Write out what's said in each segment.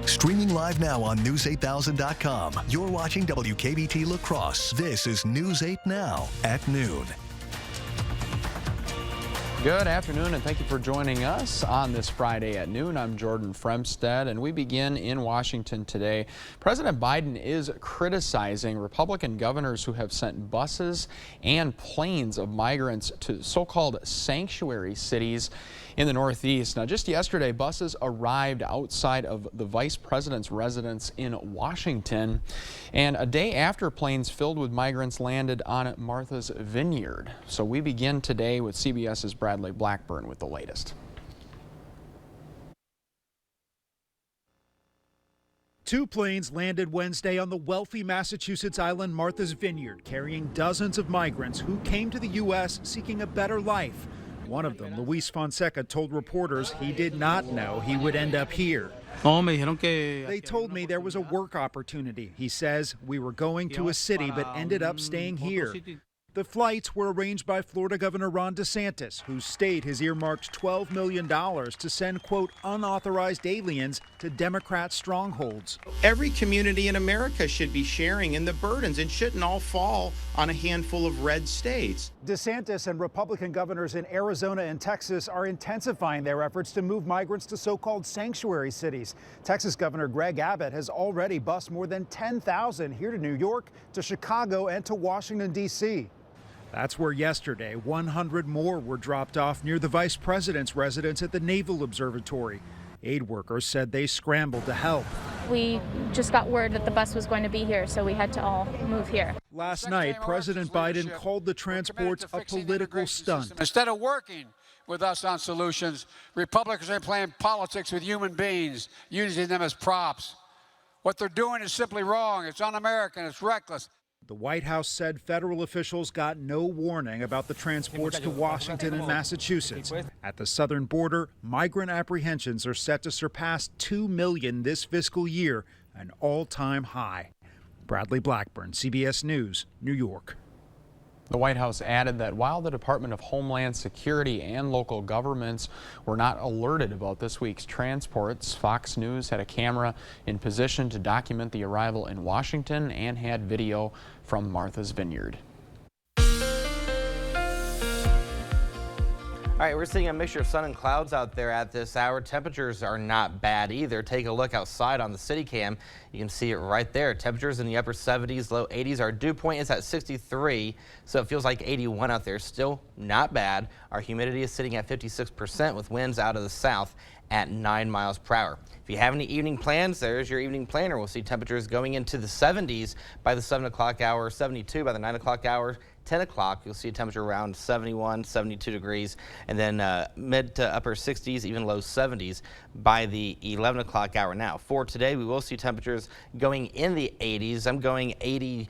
Streaming live now on News8000.com. You're watching WKBT La Crosse. This is News 8 Now at noon. Good afternoon, and thank you for joining us on this Friday at noon. I'm Jordan Fremstad, and we begin in Washington today. President Biden is criticizing Republican governors who have sent buses and planes of migrants to so-called sanctuary cities in the Northeast. Now, just yesterday, buses arrived outside of the vice president's residence in Washington, and a day after planes filled with migrants landed on Martha's Vineyard. So we begin today with CBS's Bradley Blackburn with the latest. Two planes landed Wednesday on the wealthy Massachusetts island Martha's Vineyard, carrying dozens of migrants who came to the U.S. seeking a better life. One of them, Luis Fonseca, told reporters he did not know he would end up here. They told me there was a work opportunity. He says we were going to a city but ended up staying here. The flights were arranged by Florida Governor Ron DeSantis, whose state has earmarked $12 million to send, quote, unauthorized aliens to Democrat strongholds. Every community in America should be sharing in the burdens and shouldn't all fall on a handful of red states. DeSantis and Republican governors in Arizona and Texas are intensifying their efforts to move migrants to so-called sanctuary cities. Texas Governor Greg Abbott has already bused more than 10,000 here to New York, to Chicago, and to Washington, D.C. That's where yesterday 100 more were dropped off near the vice president's residence at the Naval Observatory. Aid workers said they scrambled to help. We just got word that the bus was going to be here, so we had to all move here. Last night, President Biden called the transports a political stunt. Instead of working with us on solutions, Republicans are playing politics with human beings, using them as props. What they're doing is simply wrong. It's un-American. It's reckless. The White House said federal officials got no warning about the transports to Washington and Massachusetts. At the southern border, migrant apprehensions are set to surpass 2 million this fiscal year, an all-time high. Bradley Blackburn, CBS News, New York. The White House added that while the Department of Homeland Security and local governments were not alerted about this week's transports, Fox News had a camera in position to document the arrival in Washington and had video from Martha's Vineyard. All right, we're seeing a mixture of sun and clouds out there at this hour. Temperatures are not bad either. Take a look outside on the city cam. You can see it right there. Temperatures in the upper 70s, low 80s. Our dew point is at 63, so it feels like 81 out there. Still not bad. Our humidity is sitting at 56% with winds out of the south at 9 miles per hour. If you have any evening plans, there's your evening planner. We'll see temperatures going into the 70s by the 7 o'clock hour, 72 by the 9 o'clock hour. 10 o'clock, you'll see a temperature around 71, 72 degrees, and then mid to upper 60s, even low 70s by the 11 o'clock hour. Now, for today, we will see temperatures going in the 80s. I'm going 80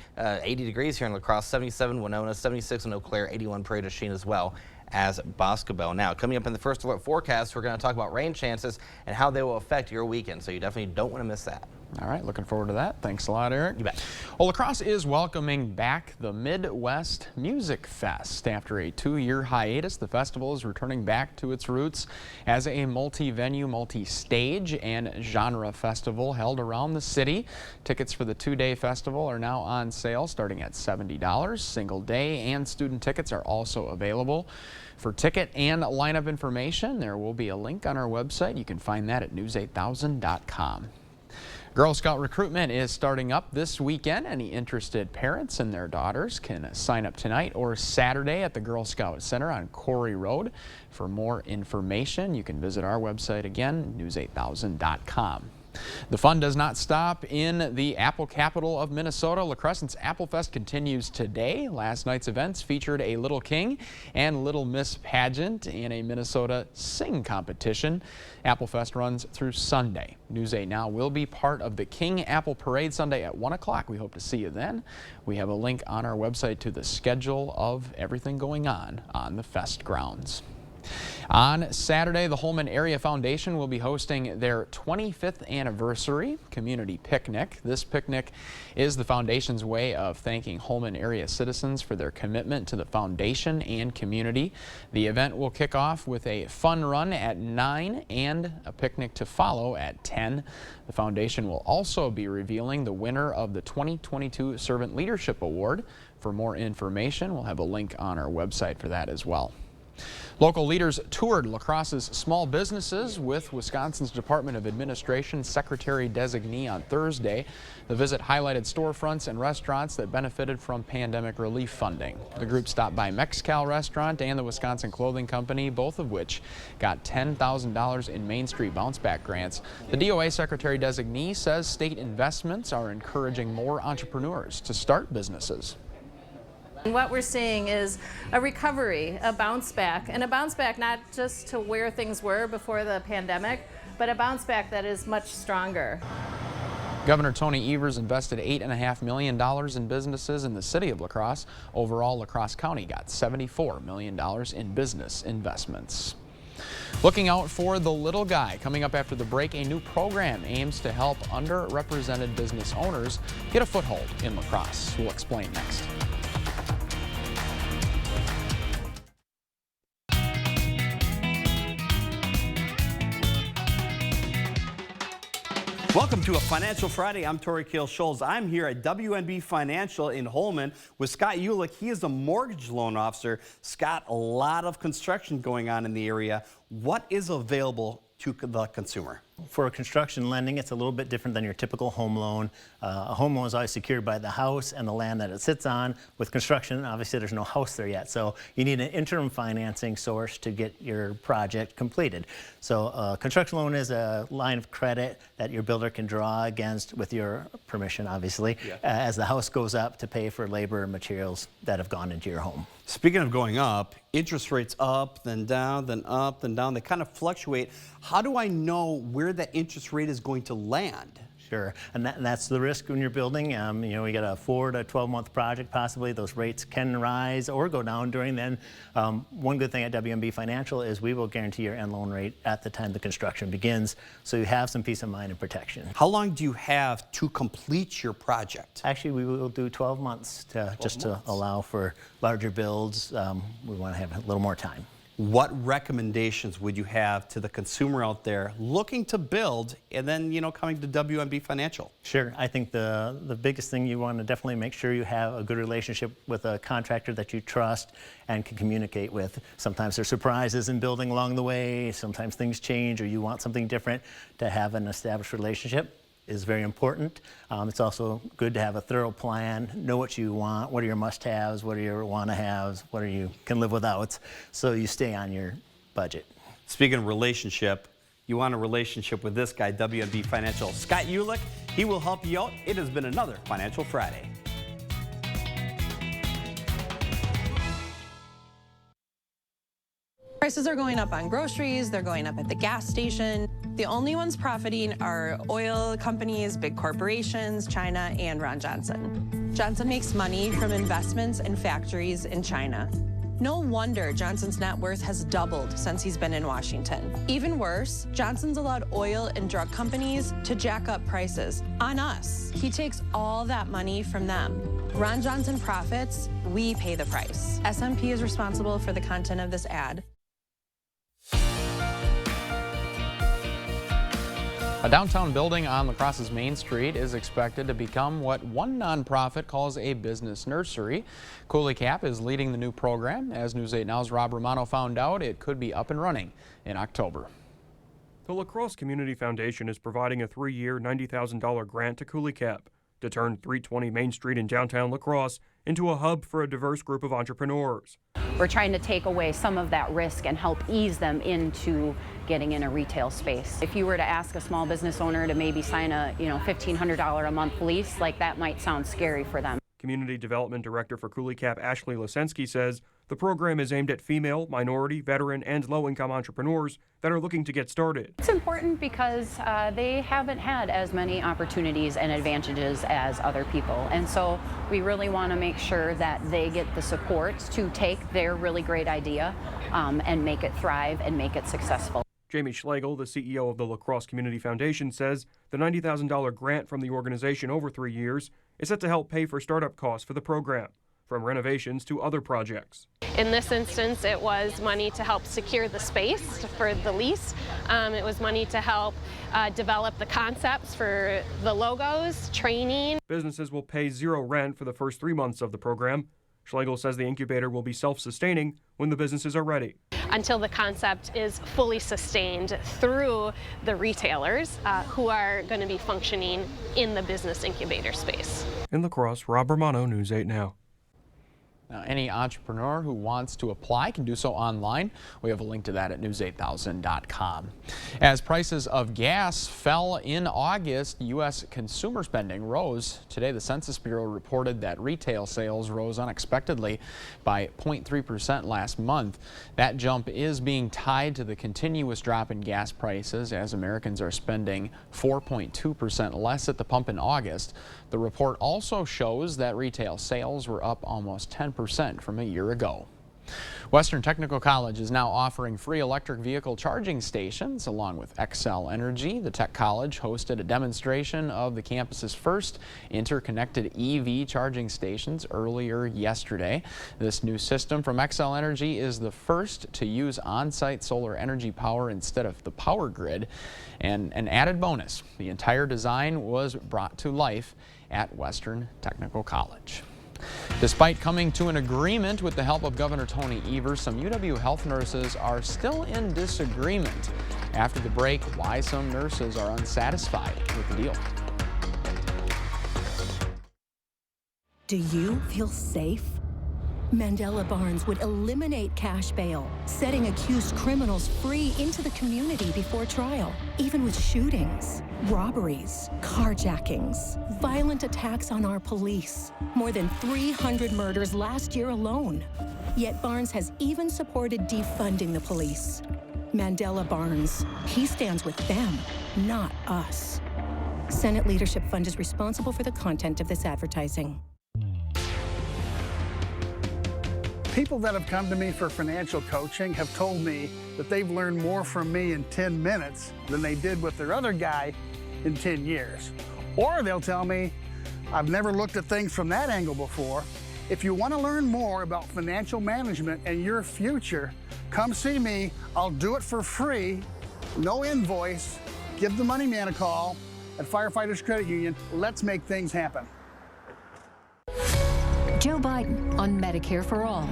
degrees here in La Crosse, 77 Winona, 76 in Eau Claire, 81 Prairie du Chien as well as Boscobel. Now, coming up in the first alert forecast, we're going to talk about rain chances and how they will affect your weekend, so you definitely don't want to miss that. All right, looking forward to that. Thanks a lot, Eric. You bet. Well, La Crosse is welcoming back the Midwest Music Fest. After a 2-year hiatus, the festival is returning back to its roots as a multi-venue, multi-stage, and genre festival held around the city. Tickets for the 2-day festival are now on sale starting at $70. Single day and student tickets are also available. For ticket and lineup information, there will be a link on our website. You can find that at news8000.com. Girl Scout recruitment is starting up this weekend. Any interested parents and their daughters can sign up tonight or Saturday at the Girl Scout Center on Corey Road. For more information, you can visit our website again, news8000.com. The fun does not stop in the apple capital of Minnesota. La Crescent's Apple Fest continues today. Last night's events featured a Little King and Little Miss pageant and a Minnesota sing competition. Apple Fest runs through Sunday. News 8 Now will be part of the King Apple Parade Sunday at 1 o'clock. We hope to see you then. We have a link on our website to the schedule of everything going on the fest grounds. On Saturday, the Holmen Area Foundation will be hosting their 25th anniversary community picnic. This picnic is the foundation's way of thanking Holmen area citizens for their commitment to the foundation and community. The event will kick off with a fun run at 9 and a picnic to follow at 10. The foundation will also be revealing the winner of the 2022 Servant Leadership Award. For more information, we'll have a link on our website for that as well. Local leaders toured La Crosse's small businesses with Wisconsin's Department of Administration Secretary Designee on Thursday. The visit highlighted storefronts and restaurants that benefited from pandemic relief funding. The group stopped by Mexcal Restaurant and the Wisconsin Clothing Company, both of which got $10,000 in Main Street Bounce Back grants. The DOA Secretary Designee says state investments are encouraging more entrepreneurs to start businesses. And what we're seeing is a recovery, a bounce back, and a bounce back not just to where things were before the pandemic, but a bounce back that is much stronger. Governor Tony Evers invested $8.5 million in businesses in the city of La Crosse. Overall, La Crosse County got $74 million in business investments. Looking out for the little guy. Coming up after the break, a new program aims to help underrepresented business owners get a foothold in La Crosse. We'll explain next. Welcome to a Financial Friday. I'm Tori Kale-Scholz. I'm here at WNB Financial in Holmen with Scott Ulick. He is the mortgage loan officer. Scott, a lot of construction going on in the area. What is available to the consumer? For construction lending, it's a little bit different than your typical home loan. A home loan is always secured by the house and the land that it sits on. With construction, obviously there's no house there yet, so you need an interim financing source to get your project completed. So a construction loan is a line of credit that your builder can draw against, with your permission obviously, as the house goes up, to pay for labor and materials that have gone into your home. Speaking of going up, interest rates up, then down, then up, then down. They kind of fluctuate. How do I know where that interest rate is going to land? Sure, and that's the risk when you're building. You know, we got a 4 to 12-month project possibly. Those rates can rise or go down during then. One good thing at WNB Financial is we will guarantee your end loan rate at the time the construction begins, so you have some peace of mind and protection. How long do you have to complete your project? Actually, we will do 12 months to allow for larger builds. We want to have a little more time. What recommendations would you have to the consumer out there looking to build and then, you know, coming to WNB Financial? Sure. I think the biggest thing, you want to definitely make sure you have a good relationship with a contractor that you trust and can communicate with. Sometimes there's surprises in building along the way. Sometimes things change or you want something different. To have an established relationship is very important. It's also good to have a thorough plan, know what you want, what are your must-haves, what are your want-to-haves, what are you can live without, so you stay on your budget. Speaking of relationship, you want a relationship with this guy, WNB Financial. Scott Ulick, he will help you out. It has been another Financial Friday. Prices are going up on groceries, they're going up at the gas station. The only ones profiting are oil companies, big corporations, China, and Ron Johnson. Johnson makes money from investments and factories in China. No wonder Johnson's net worth has doubled since he's been in Washington. Even worse, Johnson's allowed oil and drug companies to jack up prices on us. He takes all that money from them. Ron Johnson profits, we pay the price. SMP is responsible for the content of this ad. A downtown building on La Crosse's Main Street is expected to become what one nonprofit calls a business nursery. Coulee Cap is leading the new program. As News 8 Now's Rob Romano found out, it could be up and running in October. The La Crosse Community Foundation is providing a 3-year, $90,000 grant to Coulee Cap to turn 320 Main Street in downtown La Crosse into a hub for a diverse group of entrepreneurs. We're trying to take away some of that risk and help ease them into getting in a retail space. If you were to ask a small business owner to maybe sign a $1,500 a month lease, like that might sound scary for them. Community Development Director for Coulee Cap Ashley Lesensky says the program is aimed at female, minority, veteran, and low-income entrepreneurs that are looking to get started. It's important because they haven't had as many opportunities and advantages as other people. And so we really want to make sure that they get the support to take their really great idea and make it thrive and make it successful. Jamie Schlegel, the CEO of the La Crosse Community Foundation, says the $90,000 grant from the organization over 3 years is set to help pay for startup costs for the program, from renovations to other projects. In this instance, it was money to help secure the space for the lease. It was money to help develop the concepts for the logos, training. Businesses will pay zero rent for the first 3 months of the program. Schlegel says the incubator will be self-sustaining when the businesses are ready. Until the concept is fully sustained through the retailers who are going to be functioning in the business incubator space. In La Crosse, Rob Romano, News 8 Now. Now, any entrepreneur who wants to apply can do so online. We have a link to that at news8000.com. As prices of gas fell in August, U.S. consumer spending rose. Today, the Census Bureau reported that retail sales rose unexpectedly by 0.3% last month. That jump is being tied to the continuous drop in gas prices as Americans are spending 4.2% less at the pump in August. The report also shows that retail sales were up almost 10% from a year ago. Western Technical College is now offering free electric vehicle charging stations along with Xcel Energy. The Tech College hosted a demonstration of the campus's first interconnected EV charging stations earlier yesterday. This new system from Xcel Energy is the first to use on-site solar energy power instead of the power grid. And an added bonus, the entire design was brought to life at Western Technical College. Despite coming to an agreement with the help of Governor Tony Evers, some UW health nurses are still in disagreement. After the break, why some nurses are unsatisfied with the deal. Do you feel safe? Mandela Barnes would eliminate cash bail, setting accused criminals free into the community before trial. Even with shootings, robberies, carjackings, violent attacks on our police, more than 300 murders last year alone. Yet Barnes has even supported defunding the police. Mandela Barnes, he stands with them, not us. Senate Leadership Fund is responsible for the content of this advertising. People that have come to me for financial coaching have told me that they've learned more from me in 10 minutes than they did with their other guy in 10 years. Or they'll tell me, I've never looked at things from that angle before. If you want to learn more about financial management and your future, come see me. I'll do it for free, no invoice. Give the money man a call at Firefighters Credit Union. Let's make things happen. Joe Biden on Medicare for All.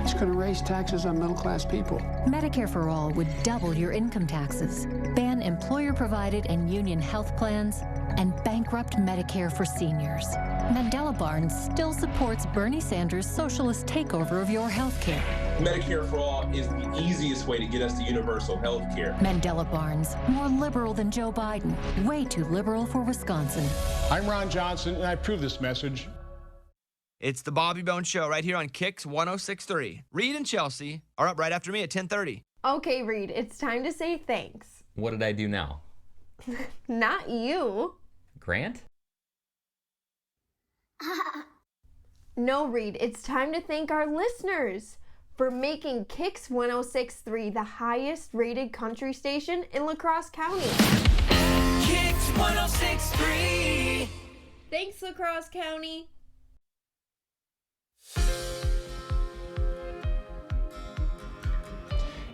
It's going to raise taxes on middle-class people. Medicare for All would double your income taxes, ban employer-provided and union health plans, and bankrupt Medicare for seniors. Mandela Barnes still supports Bernie Sanders' socialist takeover of your health care. Medicare for All is the easiest way to get us to universal health care. Mandela Barnes, more liberal than Joe Biden, way too liberal for Wisconsin. I'm Ron Johnson, and I approve this message. It's the Bobby Bones Show right here on Kicks 106.3. Reed and Chelsea are up right after me at 10:30. Okay, Reed, it's time to say thanks. What did I do now? Not you. Grant? No, Reed, it's time to thank our listeners for making Kicks 106.3 the highest rated country station in La Crosse County. Kicks 106.3. Thanks, La Crosse County.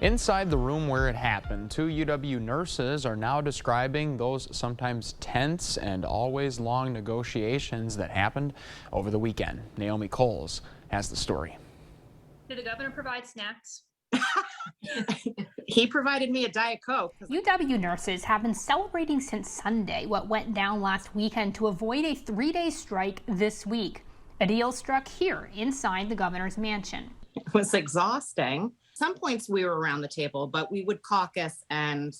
Inside the room where it happened, two UW nurses are now describing those sometimes tense and always long negotiations that happened over the weekend. Naomi Coles has the story. Did the governor provide snacks? He provided me a Diet Coke. UW nurses have been celebrating since Sunday what went down last weekend to avoid a 3-day strike this week. A deal struck here inside the governor's mansion. It was exhausting. Some points we were around the table, but we would caucus, and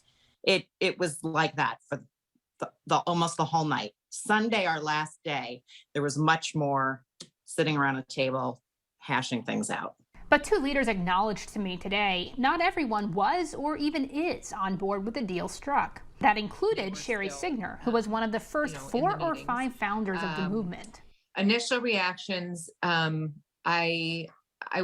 it was like that for the almost the whole night. Sunday, our last day, there was much more sitting around a table, hashing things out. But two leaders acknowledged to me today not everyone was or even is on board with the deal struck. That included Sherry Signer, who was one of the first 4 or 5 founders of the movement. Initial reactions, I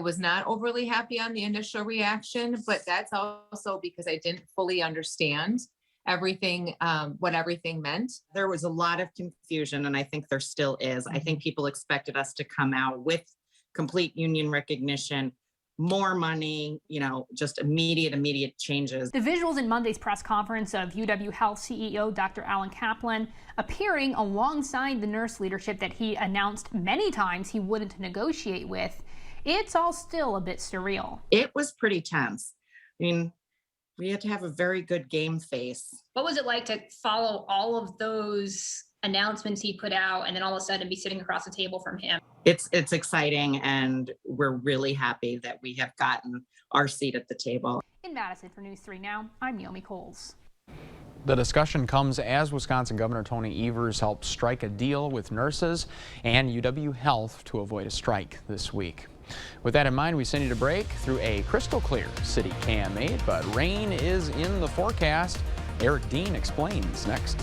was not overly happy on the initial reaction, but that's also because I didn't fully understand everything, what everything meant. There was a lot of confusion, and I think there still is. I think people expected us to come out with complete union recognition, more money, just immediate changes. The visuals in Monday's press conference of UW Health CEO Dr. Alan Kaplan appearing alongside the nurse leadership that he announced many times he wouldn't negotiate with, it's all still a bit surreal. It was pretty tense. I mean, we had to have a very good game face. What was it like to follow all of those announcements he put out and then all of a sudden be sitting across the table from him? It's exciting, and we're really happy that we have gotten our seat at the table. In Madison for News 3 Now, I'm Naomi Coles. The discussion comes as Wisconsin Governor Tony Evers helped strike a deal with nurses and UW Health to avoid a strike this week. With that in mind, we send you to break through a crystal clear City Cam 8, but rain is in the forecast. Eric Dean explains next.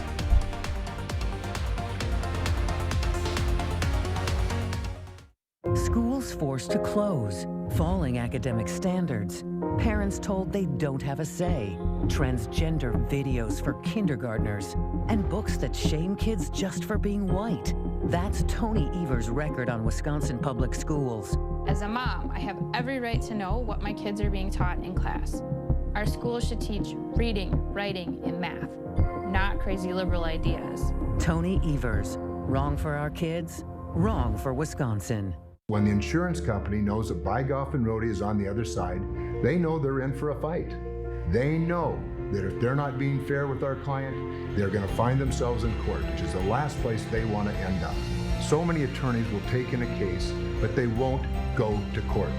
Schools forced to close, falling academic standards, parents told they don't have a say, transgender videos for kindergartners, and books that shame kids just for being white. That's Tony Evers' record on Wisconsin public schools. As a mom, I have every right to know what my kids are being taught in class. Our schools should teach reading, writing, and math, not crazy liberal ideas. Tony Evers, wrong for our kids, wrong for Wisconsin. When the insurance company knows that Bygoff and Rohde is on the other side, they know they're in for a fight. They know that if they're not being fair with our client, they're going to find themselves in court, which is the last place they want to end up. So many attorneys will take in a case, but they won't go to court.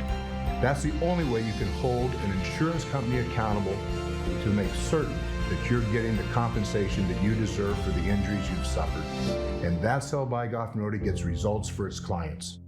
That's the only way you can hold an insurance company accountable to make certain that you're getting the compensation that you deserve for the injuries you've suffered. And that's how Bygoff and Rohde gets results for its clients.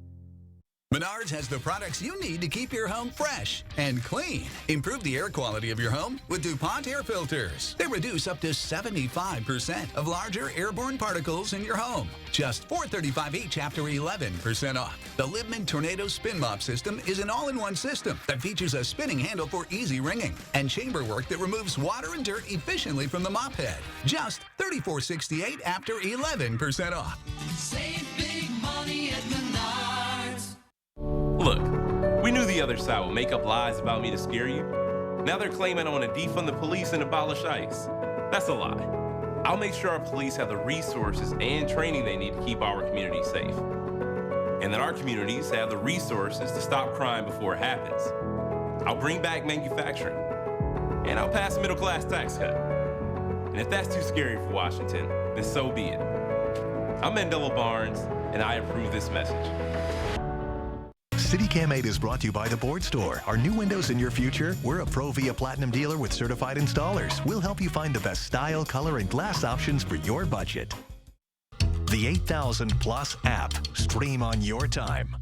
Menards has the products you need to keep your home fresh and clean. Improve the air quality of your home with DuPont air filters. They reduce up to 75% of larger airborne particles in your home. Just $4.35 each after 11% off. The Libman Tornado Spin Mop System is an all-in-one system that features a spinning handle for easy wringing and chamber work that removes water and dirt efficiently from the mop head. Just $34.68 after 11% off. Save big money at Menards. Look, we knew the other side would make up lies about me to scare you. Now they're claiming I want to defund the police and abolish ICE. That's a lie. I'll make sure our police have the resources and training they need to keep our community safe. And that our communities have the resources to stop crime before it happens. I'll bring back manufacturing. And I'll pass a middle-class tax cut. And if that's too scary for Washington, then so be it. I'm Mandela Barnes, and I approve this message. City Cam 8 is brought to you by the Board Store. Are new windows in your future? We're a Pro Via Platinum dealer with certified installers. We'll help you find the best style, color, and glass options for your budget. The 8000 Plus app. Stream on your time.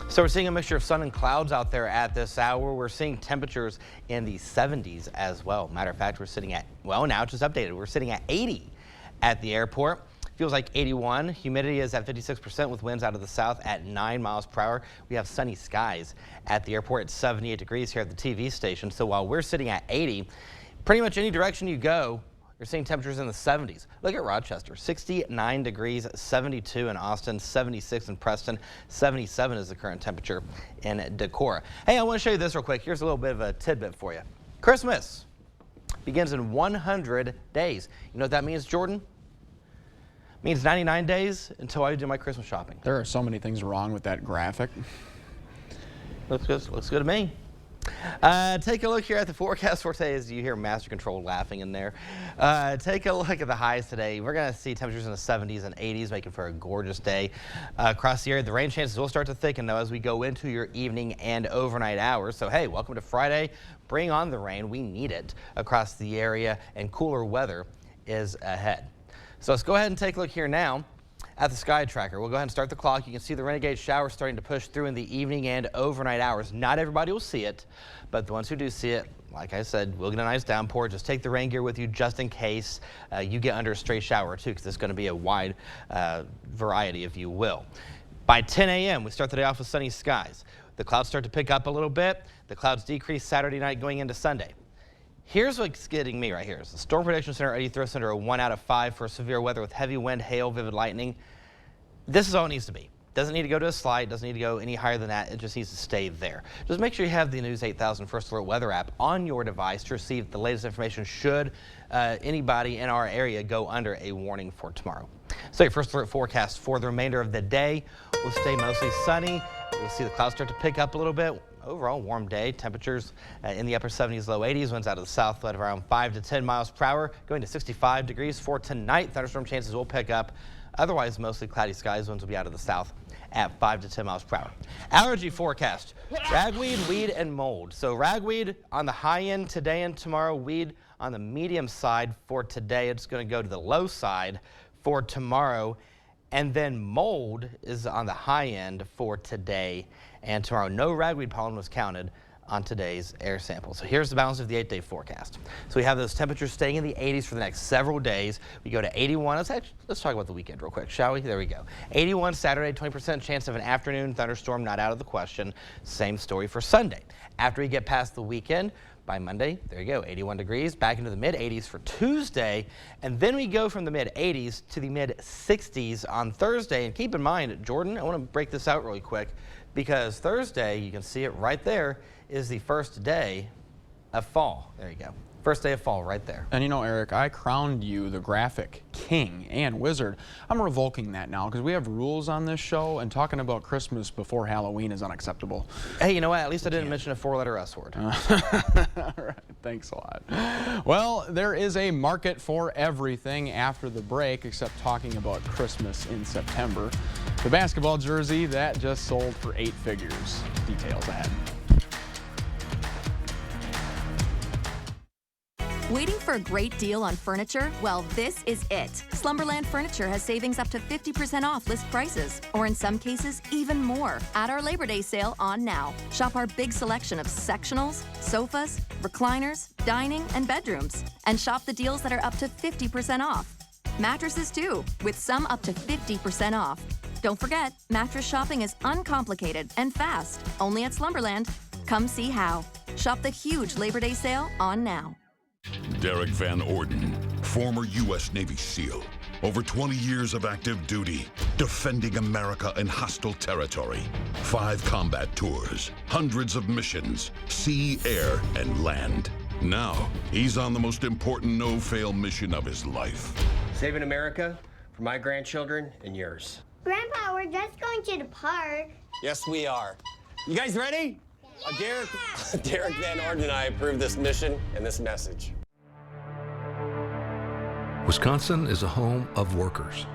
So we're seeing a mixture of sun and clouds out there at this hour. We're seeing temperatures in the 70s as well. Matter of fact, we're sitting at, well, now it's just updated. We're sitting at 80 at the airport. Feels like 81. Humidity is at 56% with winds out of the south at 9 miles per hour. We have sunny skies at the airport. It's 78 degrees here at the TV station. So while we're sitting at 80, pretty much any direction you go, you're seeing temperatures in the 70s. Look at Rochester, 69 degrees, 72 in Austin, 76 in Preston, 77 is the current temperature in Decorah. Hey, I want to show you this real quick. Here's a little bit of a tidbit for you. Christmas begins in 100 days. You know what that means, Jordan? Means 99 days until I do my Christmas shopping. There are so many things wrong with that graphic. Looks good to me. Take a look here at the forecast for today as you hear Master Control laughing in there. Take a look at the highs today. We're going to see temperatures in the 70s and 80s, making for a gorgeous day across the area. The rain chances will start to thicken, though, as we go into your evening and overnight hours. So, hey, welcome to Friday. Bring on the rain. We need it across the area, and cooler weather is ahead. So let's go ahead and take a look here now at the Sky Tracker. We'll go ahead and start the clock. You can see the Renegade shower starting to push through in the evening and overnight hours. Not everybody will see it, but the ones who do see it, like I said, we'll get a nice downpour. Just take the rain gear with you just in case you get under a stray shower too, because it's going to be a wide variety, if you will. By 10 a.m., we start the day off with sunny skies. The clouds start to pick up a little bit. The clouds decrease Saturday night going into Sunday. Here's what's getting me right here. The Storm Prediction Center already throws under a 1 out of 5 for severe weather with heavy wind, hail, vivid lightning. This is all it needs to be. Doesn't need to go to a slide, doesn't need to go any higher than that. It just needs to stay there. Just make sure you have the News 8000 First Alert Weather app on your device to receive the latest information should anybody in our area go under a warning for tomorrow. So your First Alert forecast for the remainder of the day will stay mostly sunny. We'll see the clouds start to pick up a little bit. Overall warm day, temperatures in the upper 70s, low 80s, winds out of the south at around 5 to 10 miles per hour, going to 65 degrees for tonight. Thunderstorm chances will pick up. Otherwise, mostly cloudy skies. Winds will be out of the south at 5 to 10 miles per hour. Allergy forecast, ragweed, weed, and mold. So ragweed on the high end today and tomorrow, weed on the medium side for today. It's going to go to the low side for tomorrow. And then mold is on the high end for today and tomorrow. No ragweed pollen was counted on today's air sample. So here's the balance of the 8-day forecast. So we have those temperatures staying in the 80s for the next several days. We go to 81. Let's talk about the weekend real quick, shall we? There we go. 81 Saturday, 20% chance of an afternoon thunderstorm, not out of the question. Same story for Sunday. After we get past the weekend, by Monday, there you go, 81 degrees, back into the mid-80s for Tuesday, and then we go from the mid-80s to the mid-60s on Thursday. And keep in mind, Jordan, I want to break this out really quick, because Thursday, you can see it right there, is the first day of fall. There you go. First day of fall right there. And you know, Eric, I crowned you the graphic king and wizard. I'm revoking that now because we have rules on this show, and talking about Christmas before Halloween is unacceptable. Hey, you know what? At least I didn't mention a 4-letter S word. All right, thanks a lot. Well, there is a market for everything after the break, except talking about Christmas in September. The basketball jersey that just sold for 8 figures. Details ahead. Waiting for a great deal on furniture? Well, this is it. Slumberland Furniture has savings up to 50% off list prices, or in some cases, even more, at our Labor Day sale on now. Shop our big selection of sectionals, sofas, recliners, dining, and bedrooms. And shop the deals that are up to 50% off. Mattresses too, with some up to 50% off. Don't forget, mattress shopping is uncomplicated and fast, only at Slumberland. Come see how. Shop the huge Labor Day sale on now. Derek Van Orden, former U.S. Navy SEAL. Over 20 years of active duty, defending America in hostile territory. 5 combat tours, hundreds of missions, sea, air, and land. Now, he's on the most important no-fail mission of his life. Saving America for my grandchildren and yours. Grandpa, we're just going to the park. Yes, we are. You guys ready? Yeah. Derek Van Orden and I approve this mission and this message. Wisconsin is a home of workers.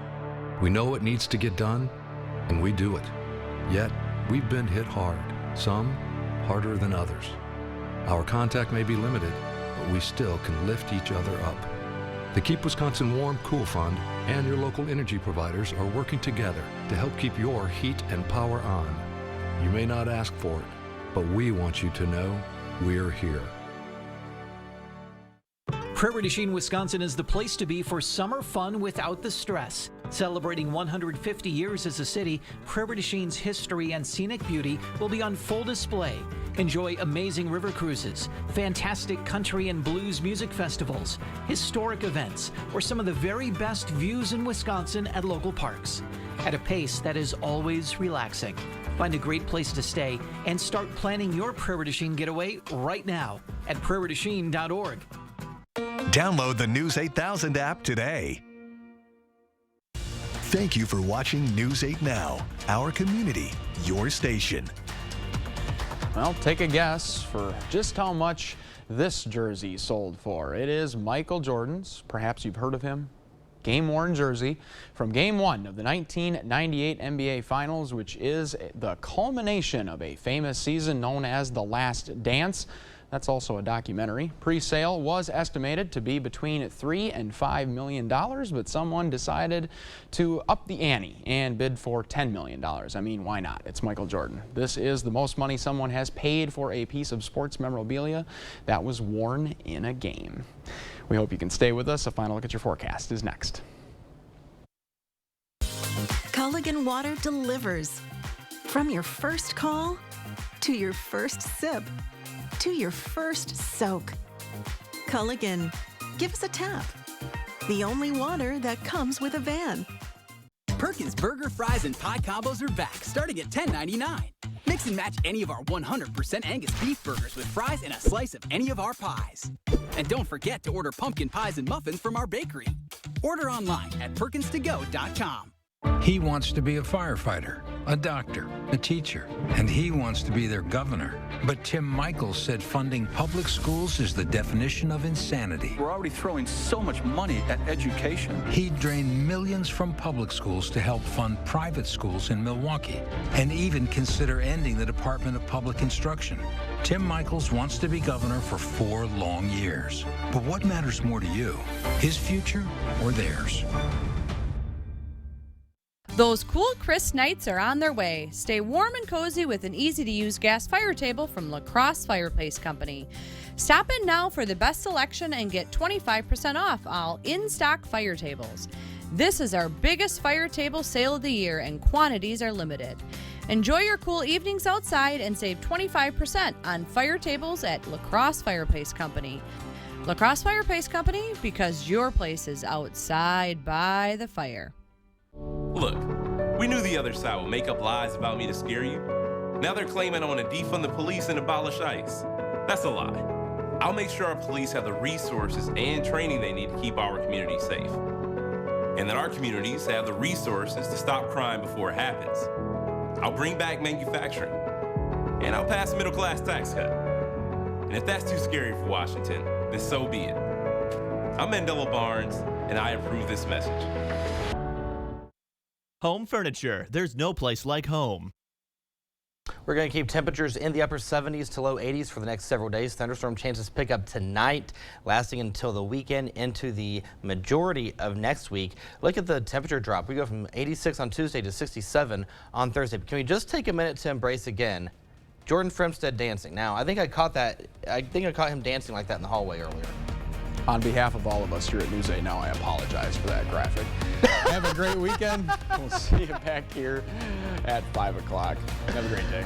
We know what needs to get done, and we do it. Yet, we've been hit hard, some harder than others. Our contact may be limited, but we still can lift each other up. The Keep Wisconsin Warm Cool Fund and your local energy providers are working together to help keep your heat and power on. You may not ask for it, but we want you to know we're here. Prairie du Chien, Wisconsin is the place to be for summer fun without the stress. Celebrating 150 years as a city, Prairie du Chien's history and scenic beauty will be on full display. Enjoy amazing river cruises, fantastic country and blues music festivals, historic events, or some of the very best views in Wisconsin at local parks. At a pace that is always relaxing. Find a great place to stay and start planning your Prairie du Chien getaway right now at prairieduchien.org. Download the News 8000 app today. Thank you for watching News 8 Now, our community, your station. Well, take a guess for just how much this jersey sold for. It is Michael Jordan's, perhaps you've heard of him, game-worn jersey from Game 1 of the 1998 NBA Finals, which is the culmination of a famous season known as The Last Dance. That's also a documentary. Pre-sale was estimated to be between $3 and $5 million, but someone decided to up the ante and bid for $10 million. I mean, why not? It's Michael Jordan. This is the most money someone has paid for a piece of sports memorabilia that was worn in a game. We hope you can stay with us. A final look at your forecast is next. Culligan Water delivers. From your first call, to your first sip, to your first soak. Culligan, give us a tap. The only water that comes with a van. Perkins Burger, Fries, and Pie combos are back, starting at $10.99. Mix and match any of our 100% Angus beef burgers with fries and a slice of any of our pies. And don't forget to order pumpkin pies and muffins from our bakery. Order online at perkinstogo.com. He wants to be a firefighter, a doctor, a teacher, and he wants to be their governor. But Tim Michels said funding public schools is the definition of insanity. We're already throwing so much money at education. He'd drain millions from public schools to help fund private schools in Milwaukee, and even consider ending the Department of Public Instruction. Tim Michels wants to be governor for 4 long years. But what matters more to you, his future or theirs? Those cool, crisp nights are on their way. Stay warm and cozy with an easy-to-use gas fire table from La Crosse Fireplace Company. Stop in now for the best selection and get 25% off all in-stock fire tables. This is our biggest fire table sale of the year, and quantities are limited. Enjoy your cool evenings outside and save 25% on fire tables at La Crosse Fireplace Company. La Crosse Fireplace Company, because your place is outside by the fire. Look, we knew the other side would make up lies about me to scare you. Now they're claiming I want to defund the police and abolish ICE. That's a lie. I'll make sure our police have the resources and training they need to keep our community safe. And that our communities have the resources to stop crime before it happens. I'll bring back manufacturing. And I'll pass a middle-class tax cut. And if that's too scary for Washington, then so be it. I'm Mandela Barnes, and I approve this message. Home furniture. There's no place like home. We're going to keep temperatures in the upper 70s to low 80s for the next several days. Thunderstorm chances pick up tonight, lasting until the weekend into the majority of next week. Look at the temperature drop. We go from 86 on Tuesday to 67 on Thursday. Can we just take a minute to embrace again Jordan Fremstad dancing? Now, I think I caught him dancing like that in the hallway earlier. On behalf of all of us here at News 8 Now, I apologize for that graphic. Have a great weekend. We'll see you back here at 5 o'clock. Have a great day.